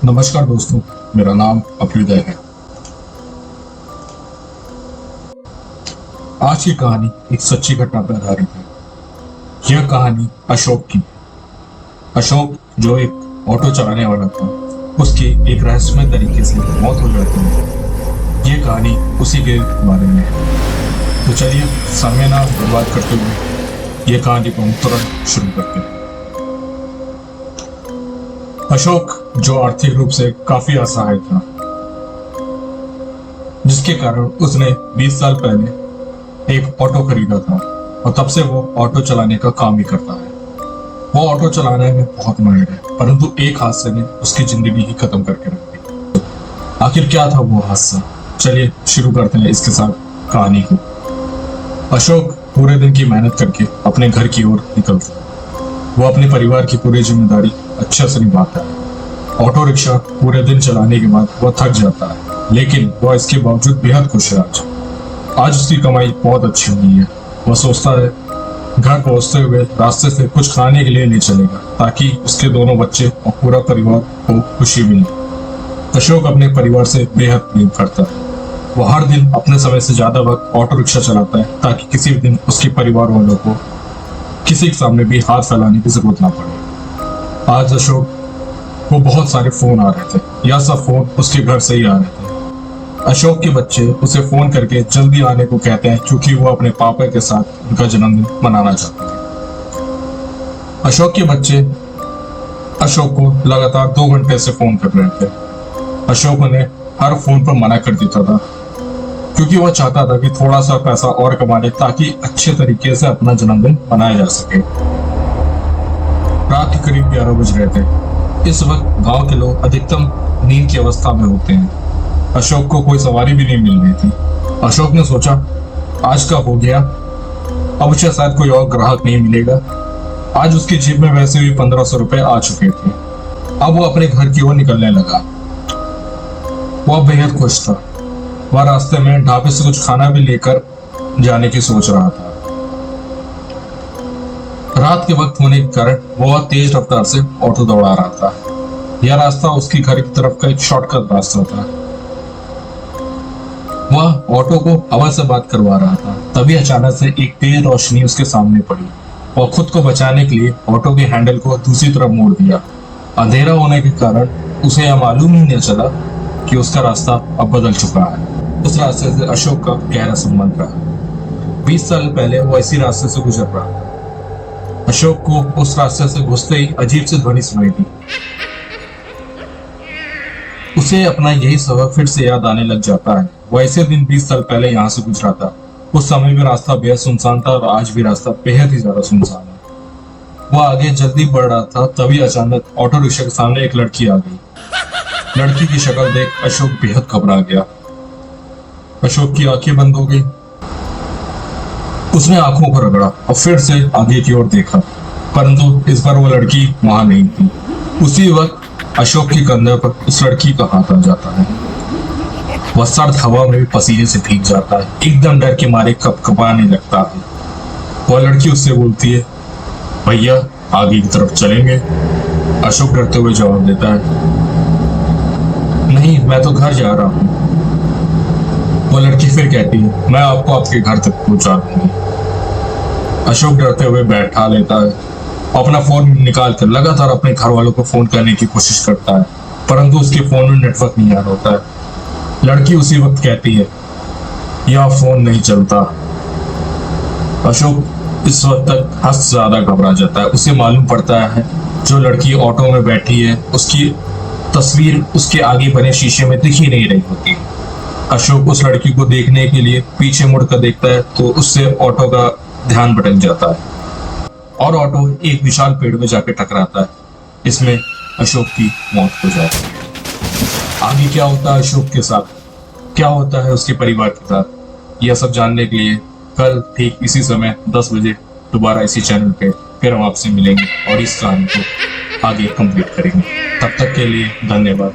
नमस्कार दोस्तों, मेरा नाम अभ्युदय है। आज की कहानी एक सच्ची घटना पर आधारित है। यह कहानी अशोक की। अशोक जो एक ऑटो चलाने वाला था, उसकी एक रहस्यमय तरीके से मौत हो जाती है। यह कहानी उसी के बारे में है। तो चलिए समय ना बर्बाद करते हुए यह कहानी को हम तुरंत शुरू करते हैं। अशोक जो आर्थिक रूप से काफी असहाय था, जिसके कारण उसने 20 साल पहले एक ऑटो खरीदा था और तब से वो ऑटो चलाने का काम ही करता है। वो ऑटो चलाने में बहुत माहिर है, परंतु एक हादसे ने उसकी जिंदगी ही खत्म करके रख दी। आखिर क्या था वो हादसा? चलिए शुरू करते हैं इसके साथ कहानी को। अशोक पूरे दिन की मेहनत करके अपने घर की ओर निकलता है। वो अपने परिवार की पूरी जिम्मेदारी अच्छे से निभाता है। ऑटो रिक्शा पूरे दिन चलाने के बाद वह थक जाता है, लेकिन वह इसके बावजूद बेहद खुश है। आज उसकी कमाई बहुत अच्छी हुई है। वह सोचता है घर पहुंचते हुए रास्ते से कुछ खाने के लिए ले चलेगा, ताकि उसके दोनों बच्चे और पूरा परिवार को खुशी मिले। अशोक अपने परिवार से बेहद प्रेम करता है। वह हर दिन अपने समय से ज्यादा वक्त ऑटो रिक्शा चलाता है, ताकि किसी भी दिन उसके परिवार वालों को किसी के सामने भी हाथ फैलाने की जरूरत ना पड़े। आज अशोक को बहुत सारे फोन आ रहे थे। यह सब फोन उसके घर से ही आ रहे थे। अशोक के बच्चे उसे फोन करके जल्दी आने को कहते हैं, क्योंकि वो अपने पापा के साथ उनका जन्मदिन मनाना चाहते हैं। अशोक के बच्चे अशोक को लगातार 2 घंटे से फोन कर रहे थे। अशोक उन्हें हर फोन पर मना कर देता था, क्योंकि वह चाहता था कि थोड़ा सा पैसा और कमा ले, ताकि अच्छे तरीके से अपना जन्मदिन मनाया जा सके। रात के करीब 11 बज रहे थे। इस वक्त गांव के लोग अधिकतम नींद की अवस्था में होते हैं। अशोक को कोई सवारी भी नहीं मिल रही थी। अशोक ने सोचा आज का हो गया, अब उसे शायद कोई और ग्राहक नहीं मिलेगा। आज उसकी जेब में वैसे भी 1500 रुपए आ चुके थे। अब वो अपने घर की ओर निकलने लगा। वह बेहद खुश था। वह रास्ते में ढाबे से कुछ खाना भी लेकर जाने की सोच रहा था। रात के वक्त होने के कारण वह तेज रफ्तार से ऑटो दौड़ा रहा था। यह रास्ता उसके घर की तरफ का एक शॉर्टकट रास्ता था। वह ऑटो को हवा से बात करवा रहा था। तभी अचानक से एक तेज रोशनी उसके सामने पड़ी। वह खुद को बचाने के लिए ऑटो के हैंडल को दूसरी तरफ मोड़ दिया। अंधेरा होने के कारण उसे यह मालूम ही नहीं चला कि उसका रास्ता अब बदल चुका है। उस रास्ते से अशोक का गहरा संबंध रहा। 20 साल पहले वो इसी रास्ते से गुजर रहा था। अशोक को उस रास्ते से घुसते ही अजीब सी ध्वनि सुनाई दी। उसे अपना यही सबक फिर से याद आने लग जाता है। वह ऐसे दिन 20 साल पहले यहाँ से गुजरा था। उस समय में रास्ता बेहद सुनसान था और आज भी रास्ता बेहद ही ज्यादा सुनसान है। वह आगे जल्दी बढ़ रहा था, तभी अचानक ऑटो रिक्शा के सामने एक लड़की आ गई। लड़की की शक्ल देख अशोक बेहद घबरा गया। अशोक की आंखें बंद हो गई। उसने आंखों को रगड़ा और फिर से आगे की ओर देखा, परंतु इस बार वो लड़की वहां नहीं थी। उसी वक्त अशोक के कंधे पर उस लड़की का हाथ आ जाता है। वह सर्द हवा में भी पसीने से भीग जाता है, एकदम डर के मारे कपकपाने लगता है। वह लड़की उससे बोलती है, भैया आगे की तरफ चलेंगे? अशोक डरते हुए जवाब देता है, नहीं मैं तो घर जा रहा हूँ। वो लड़की फिर कहती है, मैं आपको आपके घर तक पहुंचा दूंगी। अशोक डरते हुए बैठा लेता है। अपना फोन निकाल कर लगातार अपने घर वालों को फोन करने की कोशिश करता है, परंतु उसके फोन में नेटवर्क नहीं आ रहा होता है। लड़की उसी वक्त कहती है, यह फोन नहीं चलता। अशोक इस वक्त तक हद से ज्यादा घबरा जाता है। उसे मालूम पड़ता है जो लड़की ऑटो में बैठी है, उसकी तस्वीर उसके आगे बने शीशे में दिख ही नहीं रही होती। अशोक उस लड़की को देखने के लिए पीछे मुड़कर देखता है, तो उससे ऑटो का ध्यान भटक जाता है और ऑटो एक विशाल पेड़ में जाकर टकराता है। इसमें अशोक की मौत हो जाती है। आगे क्या होता है अशोक के साथ, क्या होता है उसके परिवार के साथ, यह सब जानने के लिए कल ठीक इसी समय 10 बजे दोबारा इसी चैनल पे फिर हम आपसे मिलेंगे और इस कहानी को आगे कंप्लीट करेंगे। तब तक के लिए धन्यवाद।